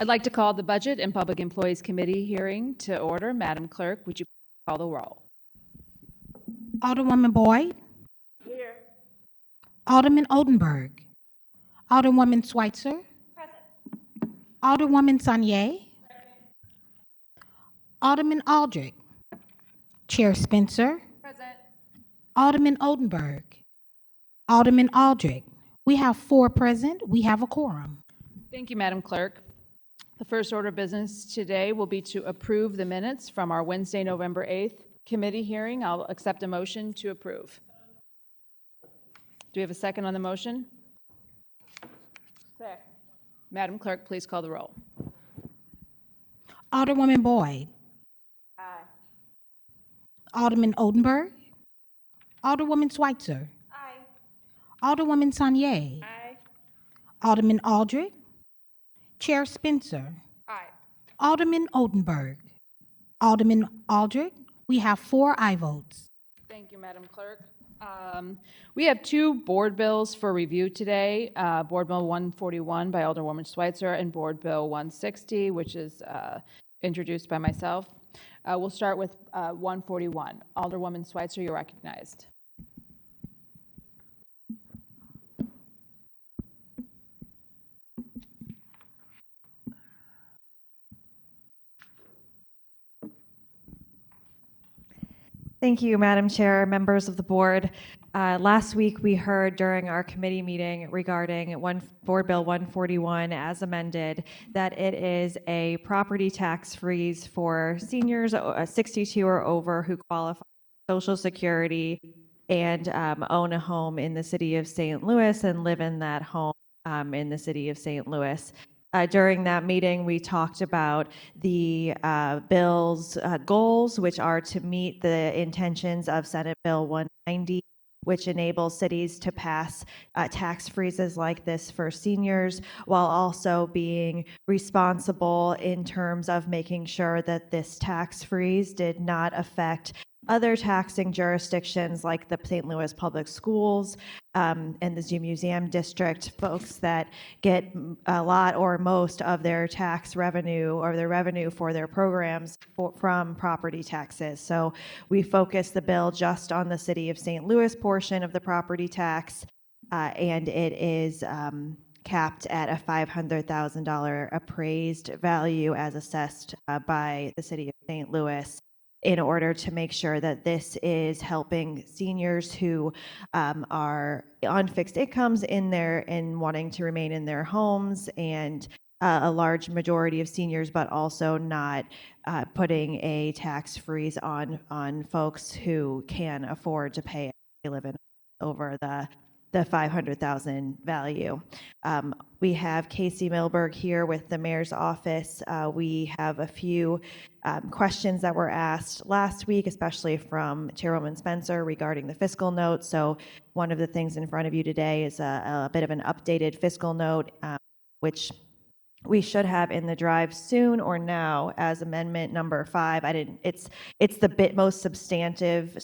I'd like to call the Budget and Public Employees Committee hearing to order. Madam Clerk, would you please call the roll? Alderwoman Boyd. Here. Alderman Oldenburg. Alderwoman Schweitzer. Present. Alderwoman Sanier. Alderman Aldrich. Chair Spencer. Present. Alderman Oldenburg. Alderman Aldrich. We have 4 present. We have a quorum. Thank you, Madam Clerk. The first order of business today will be to approve the minutes from our Wednesday, November 8th committee hearing. I'll accept a motion to approve. Do we have a second on the motion? Second. Madam Clerk, please call the roll. Alderwoman Boyd. Aye. Alderman Oldenburg. Alderwoman Schweitzer. Aye. Alderwoman Sanier. Aye. Alderman Aldrich. Chair Spencer. Aye. Alderman Oldenburg. Alderman Aldrich. We have 4 aye votes. Thank you, Madam Clerk. We have 2 board bills for review today. Board Bill 141 by Alderwoman Schweitzer and Board Bill 160, which is introduced by myself. We'll start with 141. Alderwoman Schweitzer, you're recognized. Thank you, Madam Chair, members of the board. Last week, we heard during our committee meeting regarding Board Bill 141 as amended that it is a property tax freeze for seniors 62 or over who qualify for Social Security and own a home in the city of St. Louis and live in that home in the city of St. Louis. During that meeting, we talked about the bill's goals, which are to meet the intentions of Senate Bill 190, which enables cities to pass tax freezes like this for seniors, while also being responsible in terms of making sure that this tax freeze did not affect other taxing jurisdictions like the St. Louis Public Schools and the Zoo Museum District, folks that get a lot or most of their tax revenue or their revenue for their programs from property taxes. So we focus the bill just on the city of St. Louis portion of the property tax, and it is capped at a $500,000 appraised value as assessed by the city of St. Louis, in order to make sure that this is helping seniors who are on fixed incomes in wanting to remain in their homes, and a large majority of seniors, but also not putting a tax freeze on folks who can afford to pay if they live in over the 500,000 value. We have Casey Milberg here with the mayor's office. We have a few questions that were asked last week, especially from Chairwoman Spencer regarding the fiscal note. So one of the things in front of you today is a bit of an updated fiscal note, which we should have in the drive soon or now as amendment number 5. It's the most substantive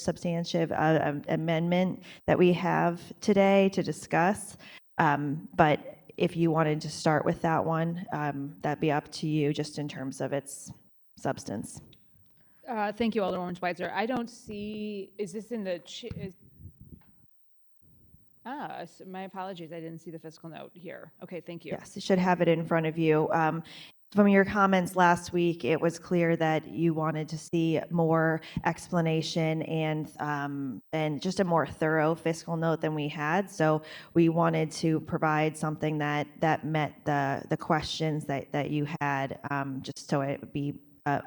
amendment that we have today to discuss. But if you wanted to start with that one, that'd be up to you just in terms of its substance. Thank you, Alderwoman Schweitzer. I don't see, is this in the, my apologies, I didn't see the fiscal note here. Okay, thank you. Yes, you should have it in front of you. From your comments last week, it was clear that you wanted to see more explanation and just a more thorough fiscal note than we had. So we wanted to provide something that met the questions that you had, just so it would be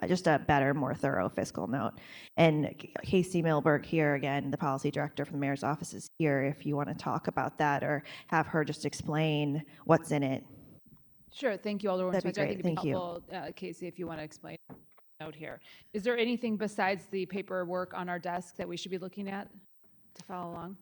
just a better, more thorough fiscal note. And Casey Milberg here, again, the policy director from the mayor's office, is here if you want to talk about that or have her just explain what's in it. Sure, thank you, Alderwoman That'd be Schweitzer. I great. think it'd Thank be you. helpful, Casey, if you want to explain the note here. Is there anything besides the paperwork on our desk that we should be looking at to follow along?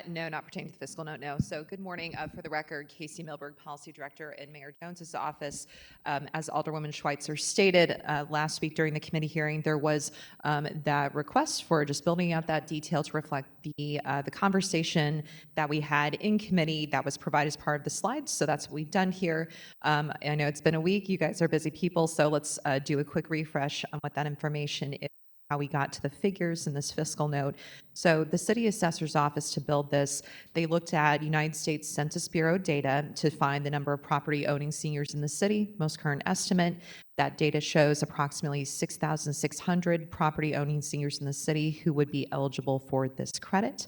No, not pertaining to the fiscal note, no. So good morning. For the record, Casey Milberg, Policy Director in Mayor Jones's office. As Alderwoman Schweitzer stated last week during the committee hearing, there was that request for just building out that detail to reflect the conversation that we had in committee that was provided as part of the slides. So that's what we've done here. I know it's been a week. You guys are busy people, so let's do a quick refresh on what that information is, how we got to the figures in this fiscal note. So the city assessor's office, to build this, they looked at United States Census Bureau data to find the number of property owning seniors in the city, most current estimate. That data shows approximately 6,600 property owning seniors in the city who would be eligible for this credit.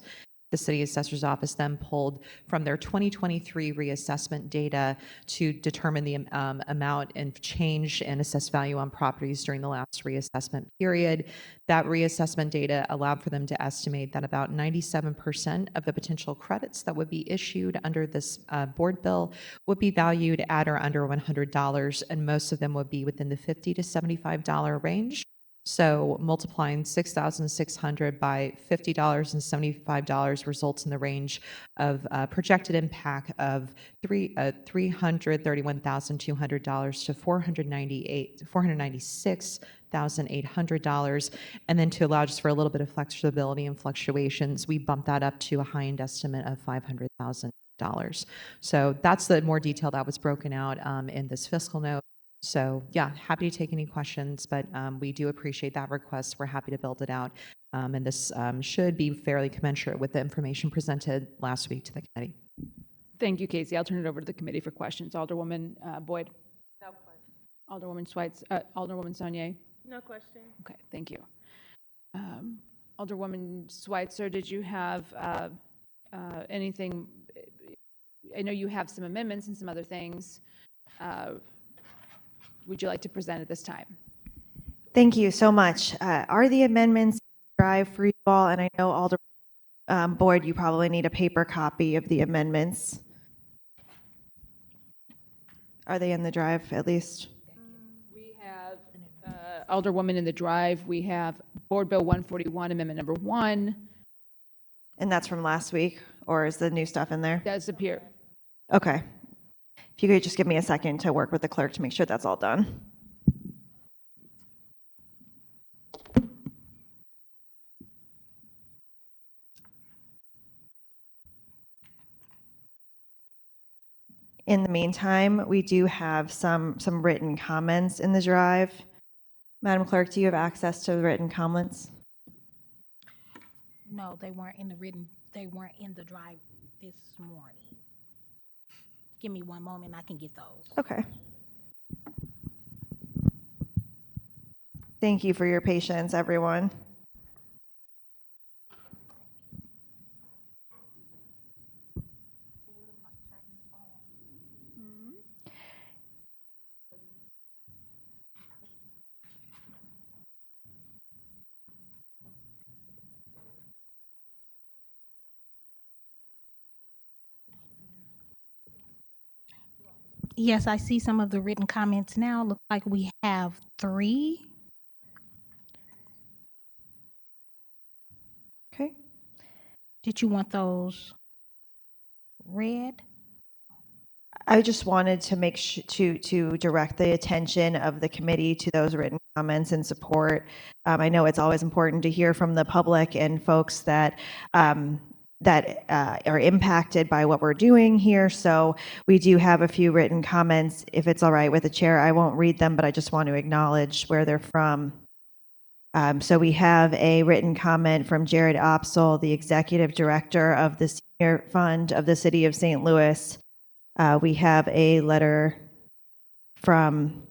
The city assessor's office then pulled from their 2023 reassessment data to determine the amount and change in assessed value on properties during the last reassessment period. That reassessment data allowed for them to estimate that about 97% of the potential credits that would be issued under this board bill would be valued at or under $100, and most of them would be within the $50 to $75 range. So multiplying 6,600 by $50 results in the range of projected impact of $331,200 to $496,800. And then to allow just for a little bit of flexibility and fluctuations, we bumped that up to a high-end estimate of $500,000. So that's the more detail that was broken out in this fiscal note. So yeah, happy to take any questions, but we do appreciate that request. We're happy to build it out. And this should be fairly commensurate with the information presented last week to the committee. Thank you, Casey. I'll turn it over to the committee for questions. Alderwoman Boyd. No question. Alderwoman Alderwoman Saunier. No question. Okay, thank you. Alderwoman Schweitzer, did you have anything? I know you have some amendments and some other things. Would you like to present at this time? Thank you so much. Are the amendments in the drive for you all? And I know Alderman Boyd, you probably need a paper copy of the amendments. Are they in the drive at least? We have Alderwoman in the drive. We have Board Bill 141, Amendment Number 1. And that's from last week, or is the new stuff in there? Does appear. Okay. If you could just give me a second to work with the clerk to make sure that's all done. In the meantime, we do have some written comments in the drive. Madam Clerk, do you have access to the written comments? No, they weren't in the drive this morning. Give me one moment, I can get those. Okay. Thank you for your patience, everyone. Yes, I see some of the written comments now. Looks like we have 3. Okay. Did you want those read? I just wanted to make to direct the attention of the committee to those written comments and support. I know it's always important to hear from the public and folks that are impacted by what we're doing here. So we do have a few written comments. If it's all right with the chair, I won't read them, but I just want to acknowledge where they're from. So we have a written comment from Jared Opsel, the executive director of the Senior Fund of the City of St. Louis. We have a letter from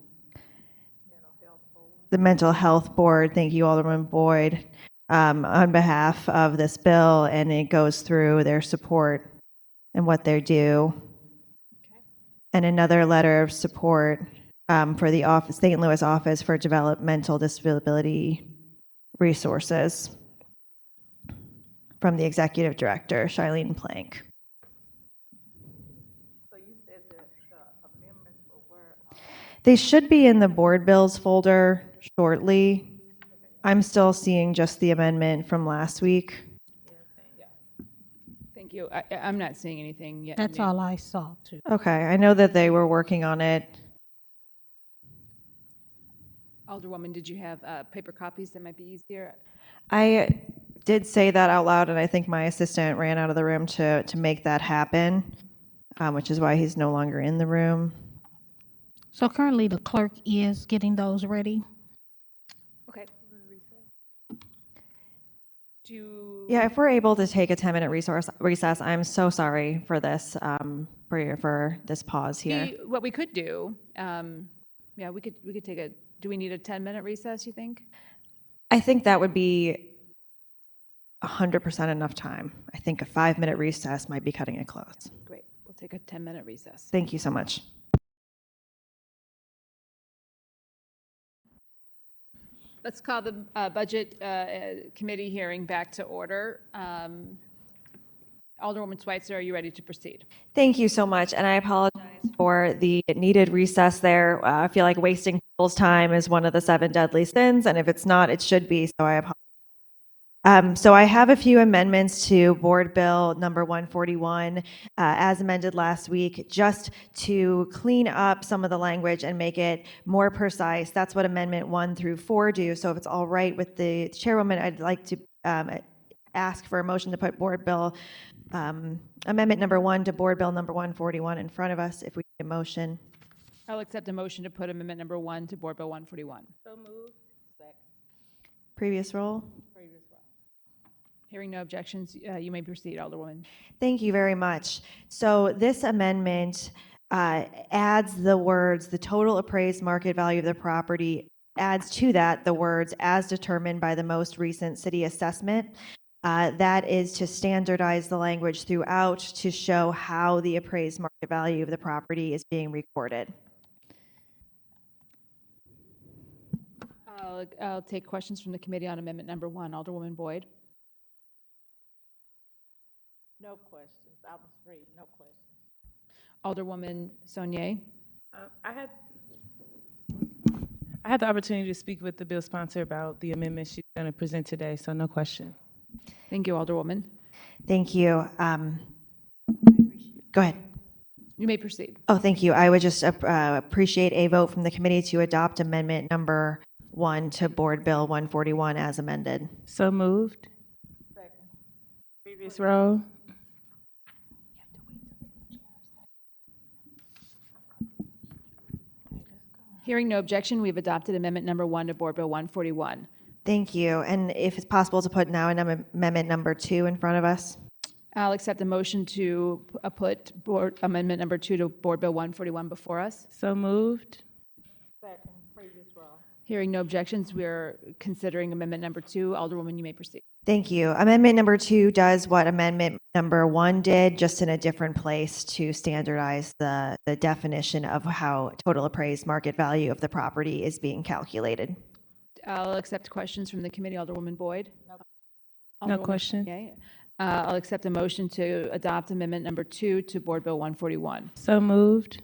the Mental Health Board. Thank you, Alderman Boyd, on behalf of this bill, and it goes through their support and what they do. Okay. And another letter of support for the St. Louis Office for Developmental Disability Resources from the executive director, Shilene Plank. They should be in the board bills folder shortly. I'm still seeing just the amendment from last week. Thank Thank you. I'm not seeing anything yet. That's all I saw, too. Okay, I know that they were working on it. Alderwoman, did you have paper copies that might be easier? I did say that out loud, and I think my assistant ran out of the room to make that happen, which is why he's no longer in the room. So currently, the clerk is getting those ready. Okay. Do Yeah, if we're able to take a 10-minute recess, I'm so sorry for this, for this pause here. what we could do, yeah, we could take a. Do we need a 10-minute recess? You think? I think that would be 100% enough time. I think a 5-minute recess might be cutting it close. Great. We'll take a 10-minute recess. Thank you so much. Let's call the Budget Committee hearing back to order. Alderwoman Schweitzer, are you ready to proceed? Thank you so much, and I apologize for the needed recess there. I feel like wasting people's time is one of the 7 deadly sins, and if it's not, it should be, so I apologize. So I have a few amendments to Board Bill number 141, as amended last week, just to clean up some of the language and make it more precise. That's what Amendment 1 through 4 do, so if it's all right with the chairwoman, I'd like to ask for a motion to put Board Bill Amendment number 1 to Board Bill number 141 in front of us, if we need a motion. I'll accept a motion to put Amendment number 1 to Board Bill 141. Previous roll. Hearing no objections, you may proceed, Alderwoman. Thank you very much. So this amendment adds the words, the total appraised market value of the property, adds to that the words, as determined by the most recent city assessment. That is to standardize the language throughout to show how the appraised market value of the property is being recorded. I'll take questions from the committee on Amendment number 1. Alderwoman Boyd. No questions. I was free. No questions. Alderwoman Saunier. I had the opportunity to speak with the bill sponsor about the amendment she's going to present today, so no question. Thank you, Alderwoman. Thank you. Go ahead. You may proceed. Oh, thank you. I would just appreciate a vote from the committee to adopt Amendment number 1 to Board Bill 141 as amended. So moved. Second. Previous row. Hearing no objection, we've adopted Amendment number 1 to Board Bill 141. Thank you. And if it's possible to put now an Amendment number 2 in front of us. I'll accept a motion to put Amendment number 2 to Board Bill 141 before us. So moved. Second. Previous row. Hearing no objections, we're considering Amendment number 2. Alderwoman, you may proceed. Thank you. Amendment number 2 does what Amendment number 1 did, just in a different place to standardize the definition of how total appraised market value of the property is being calculated. I'll accept questions from the committee. Alderwoman Boyd. No Alderwoman question. Saunier. I'll accept a motion to adopt Amendment number 2 to Board Bill 141. So moved.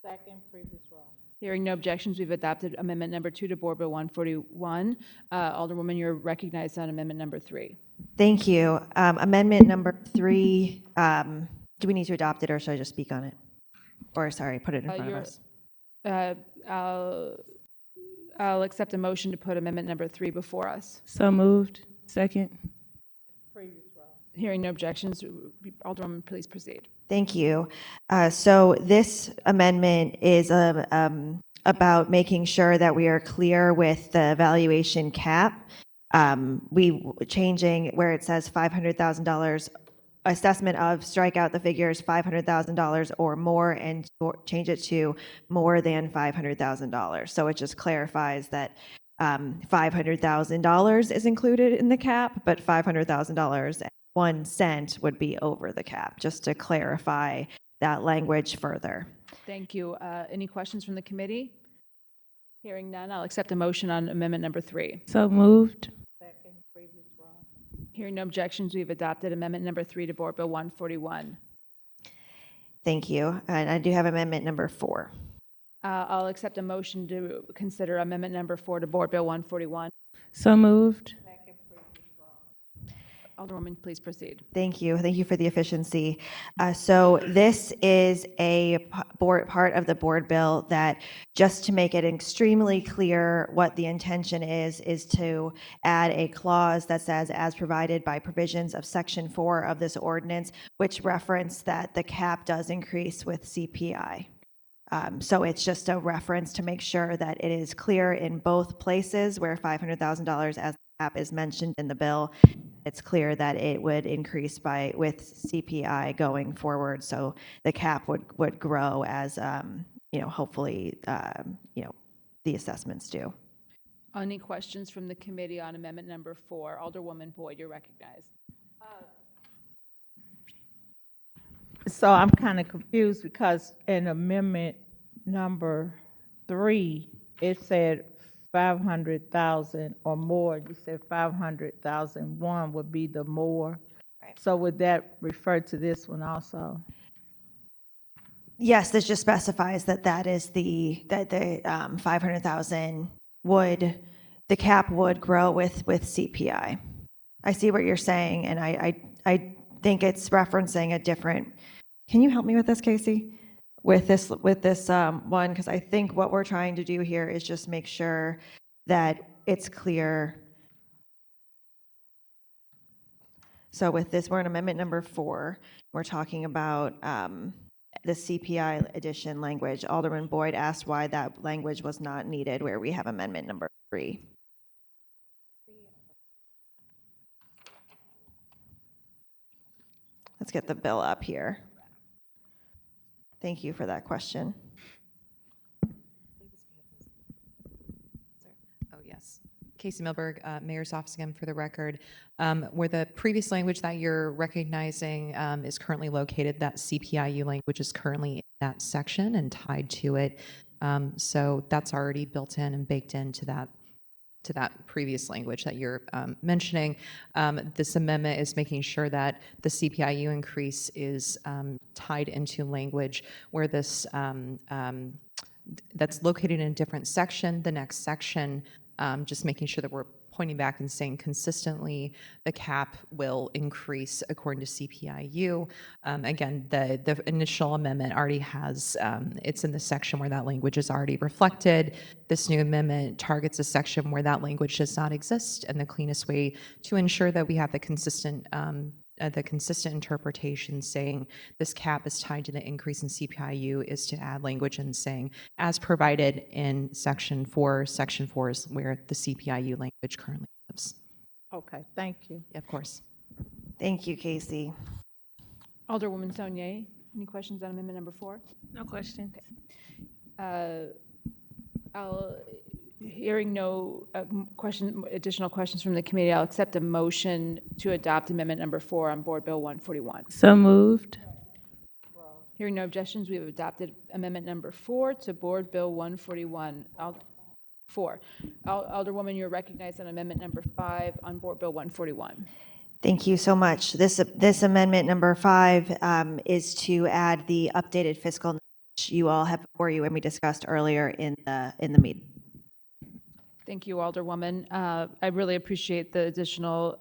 Second. Previous row. Hearing no objections, we've adopted Amendment number 2 to Board Bill 141. Alderwoman, you're recognized on Amendment number 3. Thank you. Amendment number 3, do we need to adopt it or should I just speak on it? Or, sorry, put it in front of us? I'll accept a motion to put Amendment number 3 before us. So moved. Second. Hearing no objections, Alderwoman, please proceed. Thank you. So this amendment is about making sure that we are clear with the valuation cap. We changing where it says $500,000 assessment of, strike out the figures $500,000 or more and change it to more than $500,000. So it just clarifies that $500,000 is included in the cap, but $500,000 and 1 cent would be over the cap, just to clarify that language further. Thank you. Any questions from the committee? Hearing none, I'll accept a motion on Amendment number 3. So moved. Hearing no objections, we've adopted Amendment number 3 to Board Bill 141. Thank you. And I do have Amendment number 4. I'll accept a motion to consider Amendment number 4 to Board Bill 141. So moved. Alderwoman, please proceed. Thank you. Thank you for the efficiency. So this is a part of the board bill that, just to make it extremely clear what the intention is to add a clause that says, as provided by provisions of Section 4 of this ordinance, which reference that the cap does increase with CPI. So it's just a reference to make sure that it is clear in both places where $500,000 as the cap is mentioned in the bill. It's clear that it would increase with CPI going forward. So the cap would grow as, hopefully, the assessments do. Any questions from the committee on amendment number 4? Alderwoman Boyd, you're recognized. So I'm kind of confused because in amendment number 3, it said 500,000 or more. You said 500,001 would be the more. Right. So would that refer to this one also? Yes, this just specifies that is the 500,000 the cap would grow with CPI. I see what you're saying, and I think it's referencing a different. Can you help me with this, Casey? With this one, because I think what we're trying to do here is just make sure that it's clear. So with this, we're in amendment number 4. We're talking about the CPI addition language. Alderman Boyd asked why that language was not needed where we have amendment number 3. Let's get the bill up here. Thank you for that question. Oh, yes. Casey Milberg, Mayor's Office again for the record. Where the previous language that you're recognizing is currently located, that CPIU language is currently in that section and tied to it. So that's already built in and baked into that previous language that you're mentioning. This amendment is making sure that the CPIU increase is tied into language where this that's located in a different section, the next section, just making sure that we're pointing back and saying consistently the cap will increase according to CPIU. Again, the initial amendment already has, it's in the section where that language is already reflected. This new amendment targets a section where that language does not exist, and the cleanest way to ensure that we have the consistent interpretation saying this cap is tied to the increase in CPIU is to add language and saying as provided in section 4. Section 4 is where the CPIU language currently lives. Okay, thank you. Of course. Thank you, Casey. Alderwoman Saunier, any questions on amendment number 4? No questions. Hearing no additional questions from the committee, I'll accept a motion to adopt amendment number 4 on Board Bill 141. So moved. Hearing no objections, we have adopted amendment number 4 to Board Bill 141. Alderwoman, you're recognized on amendment number 5 on Board Bill 141. Thank you so much. This amendment number 5 is to add the updated fiscal note, which you all have before you and we discussed earlier in the meeting. Thank you, Alderwoman. I really appreciate the additional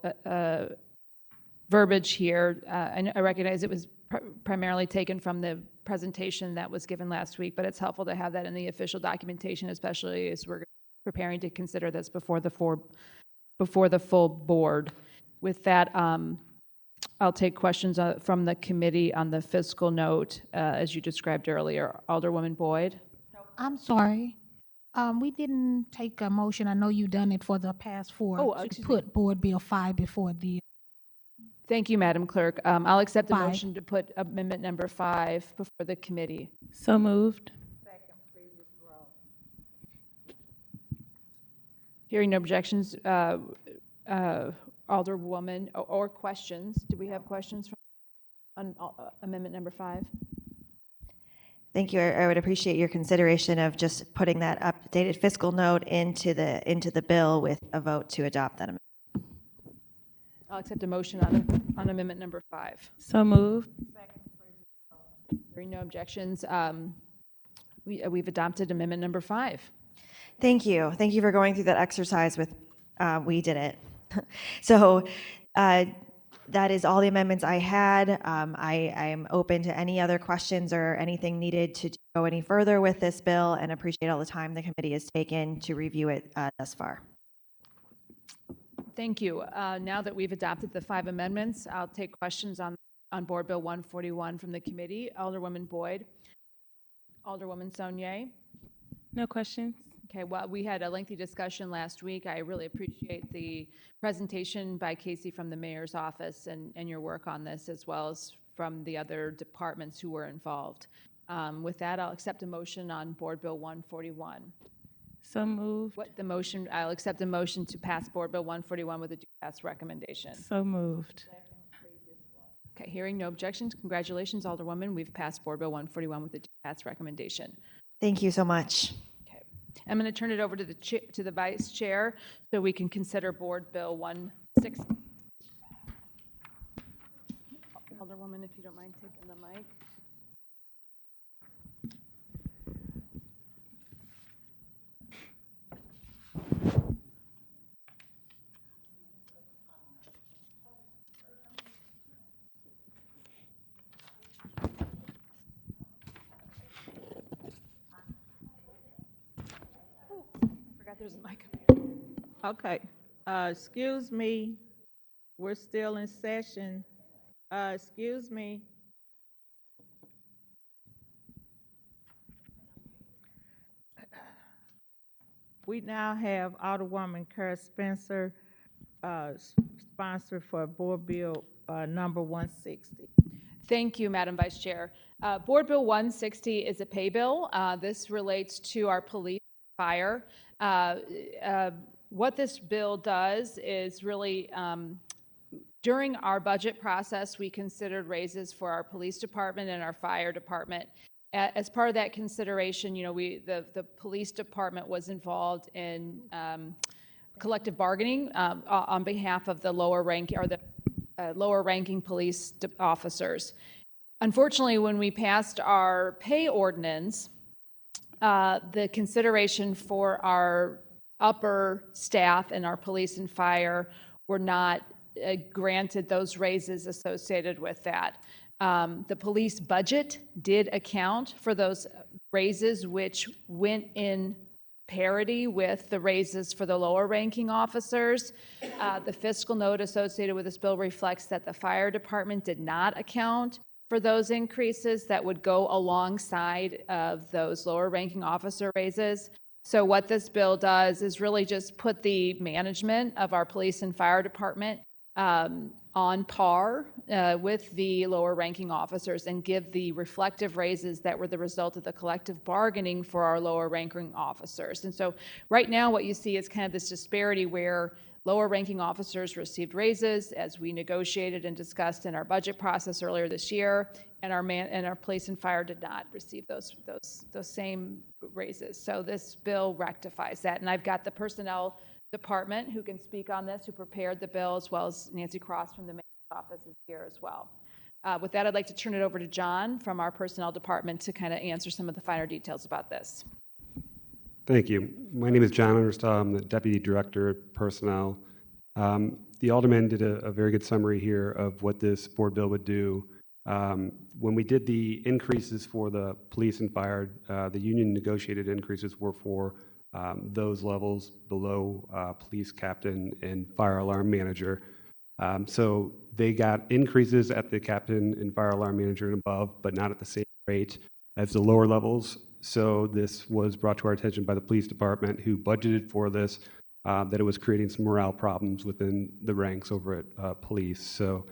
verbiage here. I recognize it was primarily taken from the presentation that was given last week, but it's helpful to have that in the official documentation, especially as we're preparing to consider this before the full board. With that, I'll take questions from the committee on the fiscal note, as you described earlier. Alderwoman Boyd? I'm sorry. We didn't take a motion. I know you've done it for the past 4. Oh, to excuse me. put Board Bill 5 before the. Thank you, Madam Clerk. I'll accept a 5. motion to put amendment number 5 before the committee. So moved. Hearing no objections, Alderwoman, or questions. Do we have questions on amendment number 5? Thank you. I would appreciate your consideration of just putting that updated fiscal note into the bill with a vote to adopt that amendment. I'll accept a motion on amendment number 5. So moved. Hearing no objections, we've adopted amendment number 5. Thank you. Thank you for going through that exercise with, we did it. So That is all the amendments I had. I am open to any other questions or anything needed to go any further with this bill, and appreciate all the time the committee has taken to review it thus far. Thank you. Now that we've adopted the 5 amendments, I'll take questions on Board Bill 141 from the committee. Alderwoman Boyd. Alderwoman Saunier. No questions? Okay, well, we had a lengthy discussion last week. I really appreciate the presentation by Casey from the mayor's office and your work on this, as well as from the other departments who were involved. With that, I'll accept a motion on Board Bill 141. So moved. What the motion, I'll accept a motion to pass Board Bill 141 with a due pass recommendation. So moved. Okay, hearing no objections, congratulations, Alderwoman. We've passed Board Bill 141 with a due pass recommendation. Thank you so much. Okay, I'm going to turn it over to the Vice Chair so we can consider Board Bill 160. Alderwoman, if you don't mind taking the mic. There's a mic up here. Okay, excuse me, we're still in session. Excuse me. We now have Alderwoman Kara Spencer, sponsor for Board Bill number 160. Thank you, Madam Vice Chair. Board Bill 160 is a pay bill. This relates to our police and fire. What this bill does is really, during our budget process, we considered raises for our police department and our fire department. As part of that consideration, you know, the police department was involved in collective bargaining on behalf of the lower ranking or the lower ranking police officers. Unfortunately, when we passed our pay ordinance, the consideration for our upper staff and our police and fire were not granted those raises associated with that. The police budget did account for those raises, which went in parity with the raises for the lower ranking officers. The fiscal note associated with this bill reflects that the fire department did not account for those increases that would go alongside of those lower ranking officer raises. So what this bill does is really just put the management of our police and fire department on par with the lower ranking officers and give the reflective raises that were the result of the collective bargaining for our lower ranking officers. And so right now what you see is kind of this disparity where lower ranking officers received raises as we negotiated and discussed in our budget process earlier this year, and our police and fire did not receive those same raises. So this bill rectifies that. And I've got the personnel department who can speak on this, who prepared the bill, as well as Nancy Cross from the mayor's office is here as well. With that, I'd like to turn it over to John from our personnel department to kind of answer some of the finer details about this. Thank you. My name is John Understahl. I'm the Deputy Director of Personnel. The Alderman did a very good summary here of what this board bill would do. When we did the increases for the police and fire, the union negotiated increases were for those levels below police captain and fire alarm manager. So they got increases at the captain and fire alarm manager and above, but not at the same rate as the lower levels. So this was brought to our attention by the police department, who budgeted for this, that it was creating some morale problems within the ranks over at police. So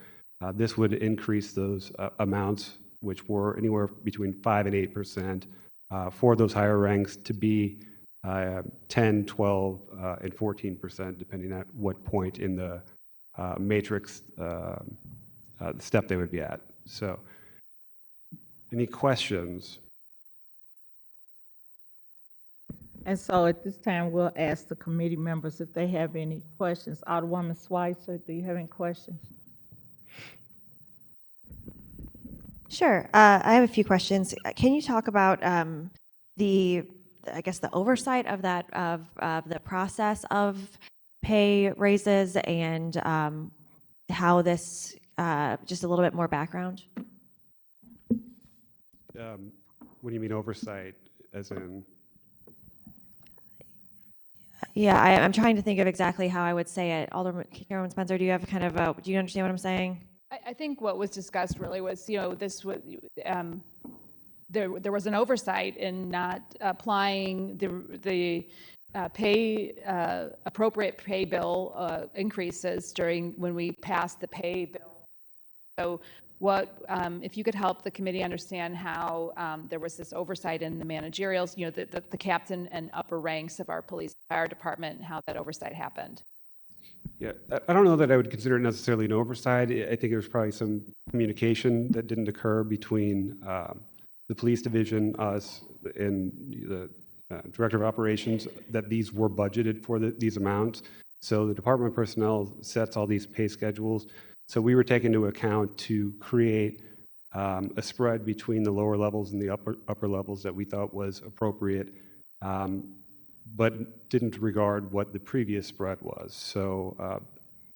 this would increase those amounts, which were anywhere between 5 and 8% for those higher ranks, to be 10, 12, and 14%, depending on what point in the matrix step they would be at. So, any questions? And so at this time, we'll ask the committee members if they have any questions. Alderwoman Schweitzer, do you have any questions? Sure. I have a few questions. Can you talk about the oversight of that, of the process of pay raises, and how this just a little bit more background? What do you mean oversight, as in? Yeah, I'm trying to think of exactly how I would say it. Chairwoman Spencer, do you have kind of do you understand what I'm saying? I think what was discussed really was, this was, there was an oversight in not applying the appropriate pay bill increases when we passed the pay bill. So if you could help the committee understand how there was this oversight in the managerials, the captain and upper ranks of our police and fire department, and how that oversight happened. Yeah, I don't know that I would consider it necessarily an oversight. I think there's probably some communication that didn't occur between the police division, us, and the director of operations, that these were budgeted for these amounts. So the Department of Personnel sets all these pay schedules. So we were taken into account to create a spread between the lower levels and the upper levels that we thought was appropriate, but didn't regard what the previous spread was. So,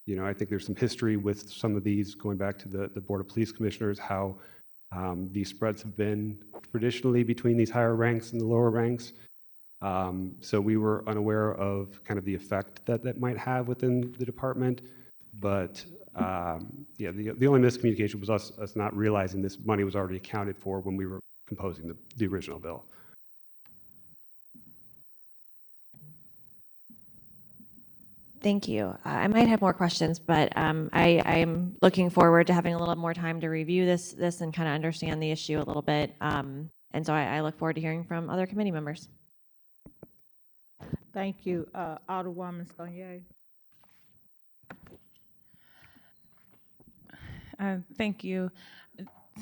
I think there's some history with some of these going back to the Board of Police Commissioners, how these spreads have been traditionally between these higher ranks and the lower ranks. So we were unaware of kind of the effect that might have within the department. But the only miscommunication was us not realizing this money was already accounted for when we were composing the original bill. Thank you. I might have more questions, but I'm looking forward to having a little more time to review this and kind of understand the issue a little bit. And so I look forward to hearing from other committee members. Thank you. Alderwoman Saunier. Thank you.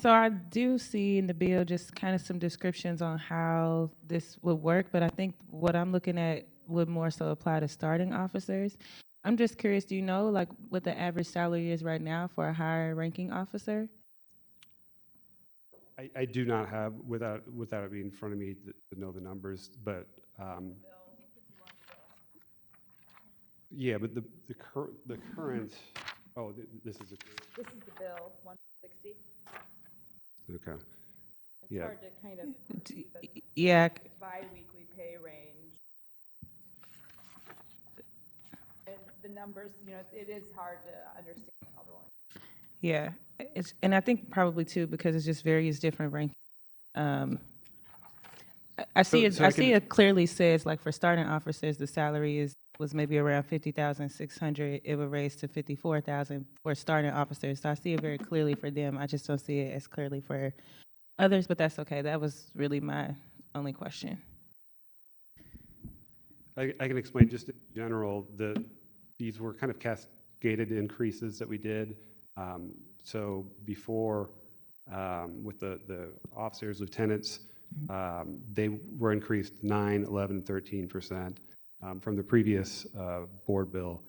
So I do see in the bill just kind of some descriptions on how this would work, but I think what I'm looking at would more so apply to starting officers. I'm just curious, do you know like what the average salary is right now for a higher ranking officer? I do not have, without it being in front of me, to know the numbers, but yeah, but the current, this is This is the bill, 160. okay. It's Yeah. hard to kind of Yeah, bi-weekly pay range. And the numbers, it is hard to understand. yeah. And I think probably too, because it's just various different rankings. I see it. So I see it clearly says like for starting officers, the salary was maybe around 50,600. It would raise to 54,000 for starting officers. So I see it very clearly for them. I just don't see it as clearly for others, but that's okay. That was really my only question. I can explain just in general, these were kind of cascaded increases that we did. So before, with the officers, lieutenants, they were increased 9, 11, 13% from the previous board bill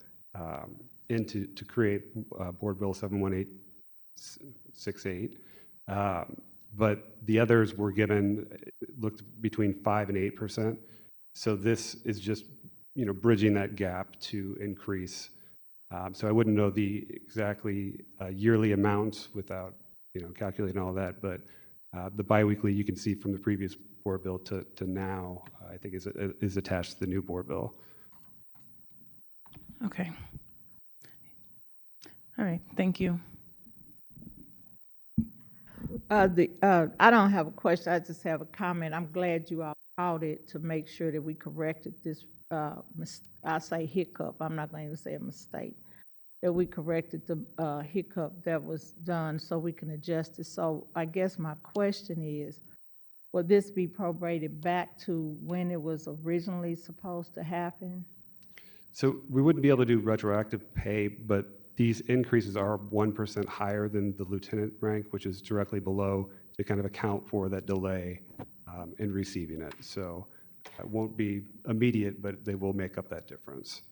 to create Board Bill 71868. But the others were looked between 5 and 8%. So this is just, bridging that gap to increase. So I wouldn't know the exactly yearly amounts without, calculating all that. But the biweekly, you can see from the previous board bill to now, I think is attached to the new board bill. Okay. All right. Thank you. I don't have a question. I just have a comment. I'm glad you all called it to make sure that we corrected this. I say hiccup. I'm not going to say a mistake. That we corrected the hiccup that was done so we can adjust it. So I guess my question is, will this be prorated back to when it was originally supposed to happen? So we wouldn't be able to do retroactive pay, but these increases are 1% higher than the lieutenant rank, which is directly below, to kind of account for that delay in receiving it. So it won't be immediate, but they will make up that difference.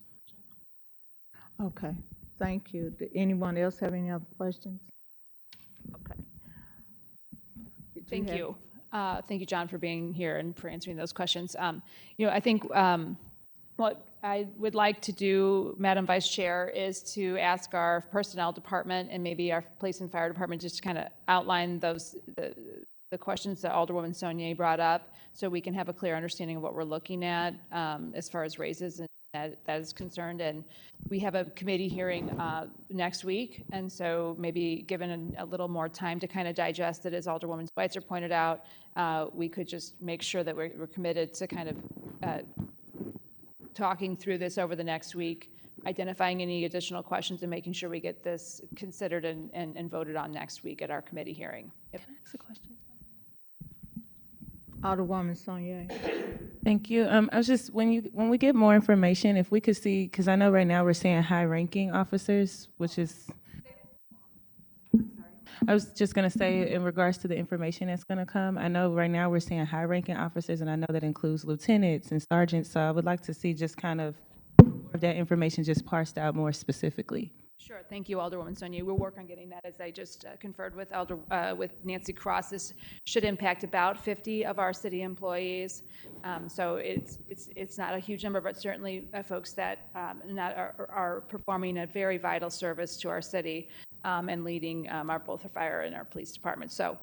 Okay, thank you. Did anyone else have any other questions? Okay. Thank you. Thank you, John, for being here and for answering those questions. I think What I would like to do, Madam Vice Chair, is to ask our Personnel Department and maybe our Police and Fire Department just to kind of outline the questions that Alderwoman Saunier brought up, so we can have a clear understanding of what we're looking at as far as raises and that is concerned. And we have a committee hearing next week, and so maybe given a little more time to kind of digest it, as Alderwoman Schweitzer pointed out, we could just make sure that we're committed to kind of talking through this over the next week, identifying any additional questions, and making sure we get this considered and voted on next week at our committee hearing. Can I ask a question? Alderwoman Saunier. Thank you. I was just, when we get more information, if we could see, because I know right now we're saying high-ranking officers, which is, I was just going to say in regards to the information that's going to come, I know right now we're saying high-ranking officers, and I know that includes lieutenants and sergeants, so I would like to see just kind of that information just parsed out more specifically. Sure. Thank you, Alderwoman Saunier. We'll work on getting that. As I just conferred with with Nancy Cross, this should impact about 50 of our city employees. So it's not a huge number, but certainly folks that are performing a very vital service to our city and leading both our fire and our police department. So,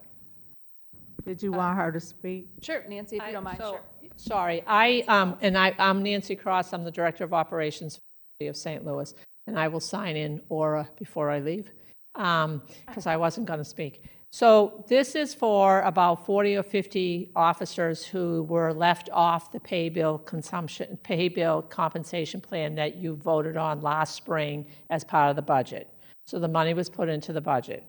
Did you want her to speak? sure, Nancy, if you don't mind. Sure. Sorry, I'm Nancy Cross. I'm the Director of Operations for the City of St. Louis, and I will sign in Aura before I leave because I wasn't going to speak. So this is for about 40 or 50 officers who were left off the pay bill compensation plan that you voted on last spring as part of the budget. So the money was put into the budget.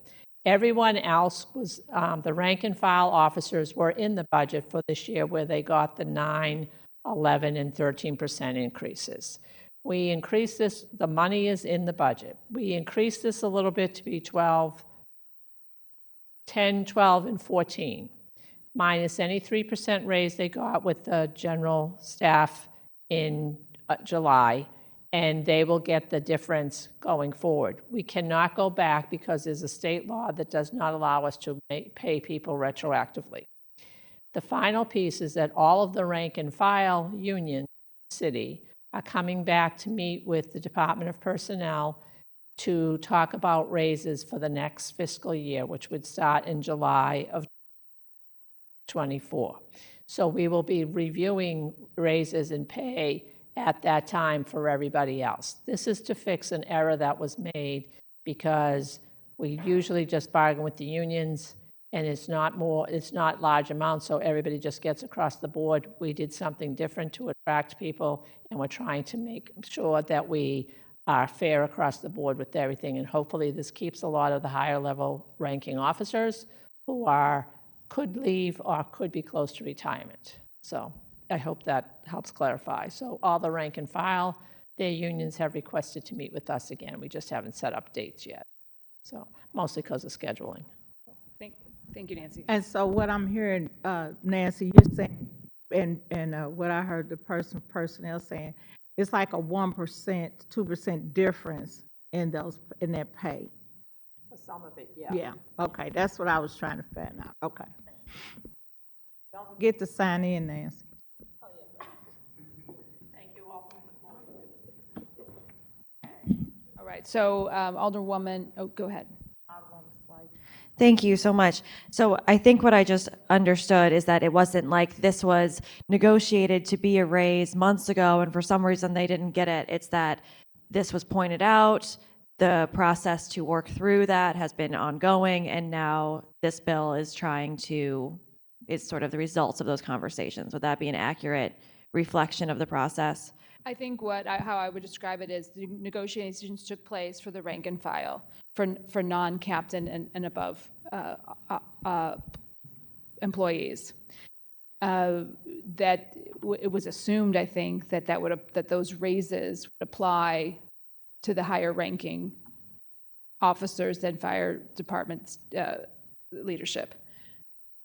Everyone else was, the rank and file officers were in the budget for this year where they got the 9, 11, and 13% increases. We increased this, the money is in the budget. We increased this a little bit to be 10, 12, and 14, minus any 3% raise they got with the general staff in July, and they will get the difference going forward. We cannot go back because there's a state law that does not allow us to pay people retroactively. The final piece is that all of the rank and file unions in the city are coming back to meet with the Department of Personnel to talk about raises for the next fiscal year, which would start in July of 24. So we will be reviewing raises and pay at that time for everybody else. This is to fix an error that was made because we usually just bargain with the unions and it's not large amounts, so everybody just gets across the board. We did something different to attract people, and we're trying to make sure that we are fair across the board with everything, and hopefully this keeps a lot of the higher level ranking officers who could leave or could be close to retirement. So I hope that helps clarify. So all the rank and file, their unions have requested to meet with us again. We just haven't set up dates yet. So mostly because of scheduling. Thank you, Nancy. And so what I'm hearing, Nancy, you're saying, and what I heard the personnel saying, it's like a 1%, 2% difference in that pay. For some of it, yeah. Yeah, okay, that's what I was trying to find out. Okay. Don't forget to sign in, Nancy. Thank you all. All right. So, Alderwoman, go ahead. Thank you so much. So I think what I just understood is that it wasn't like this was negotiated to be a raise months ago and for some reason they didn't get it. It's that this was pointed out, the process to work through that has been ongoing, and now this bill is it's sort of the results of those conversations. Would that be an accurate reflection of the process? I think how I would describe it is the negotiations took place for the rank and file for non-captain and above employees. It was assumed, I think, that those raises would apply to the higher ranking officers and fire department leadership.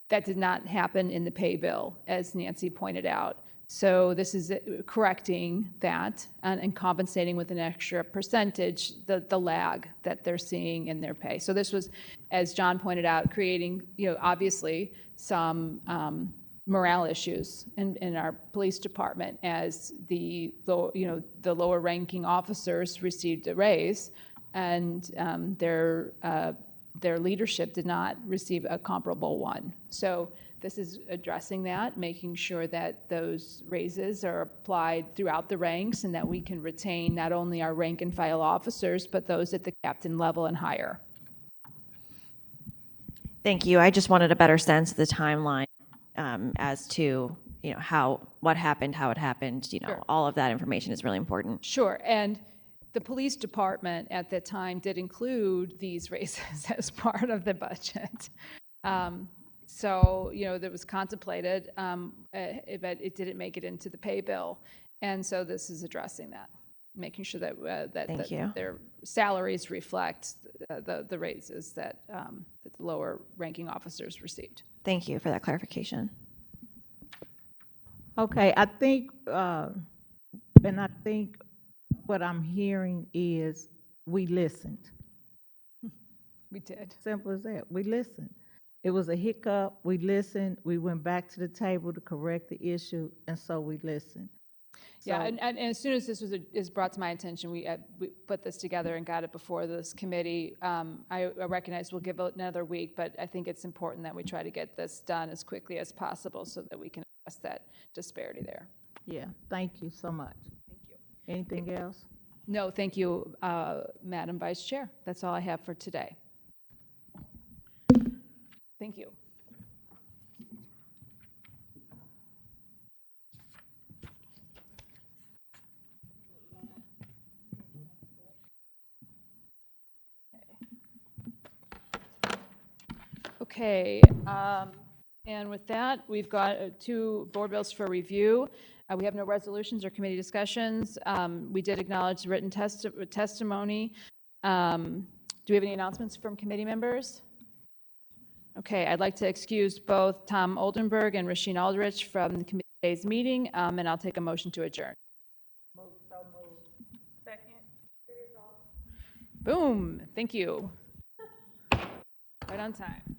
That did not happen in the pay bill, as Nancy pointed out. So this is correcting that and compensating with an extra percentage the lag that they're seeing in their pay. So this was, as John pointed out, creating obviously some morale issues in our police department as the lower ranking officers received a raise, and their leadership did not receive a comparable one. So this is addressing that, making sure that those raises are applied throughout the ranks and that we can retain not only our rank and file officers, but those at the captain level and higher. Thank you. I just wanted a better sense of the timeline as to, what happened, how it happened. Sure. All of that information is really important. Sure, and the police department at that time did include these raises as part of the budget. So, that was contemplated, but it didn't make it into the pay bill. And so this is addressing that, making sure that, Thank you. their salaries reflect the raises that the lower ranking officers received. Thank you for that clarification. Okay, I think what I'm hearing is we listened. We did. Simple as that. We listened. It was a hiccup. We listened. We went back to the table to correct the issue, and so we listened. Yeah, So- and as soon as this is brought to my attention, we put this together and got it before this committee. I recognize we'll give it another week, but I think it's important that we try to get this done as quickly as possible so that we can address that disparity there. Yeah, thank you so much. Thank you. Anything else? No, thank you, Madam Vice Chair. That's all I have for today. Thank you. Okay, and with that, we've got 2 board bills for review. We have no resolutions or committee discussions. We did acknowledge written testimony. Do we have any announcements from committee members? Okay, I'd like to excuse both Tom Oldenburg and Rasheen Aldrich from the committee's meeting, and I'll take a motion to adjourn. Boom, thank you. Right on time.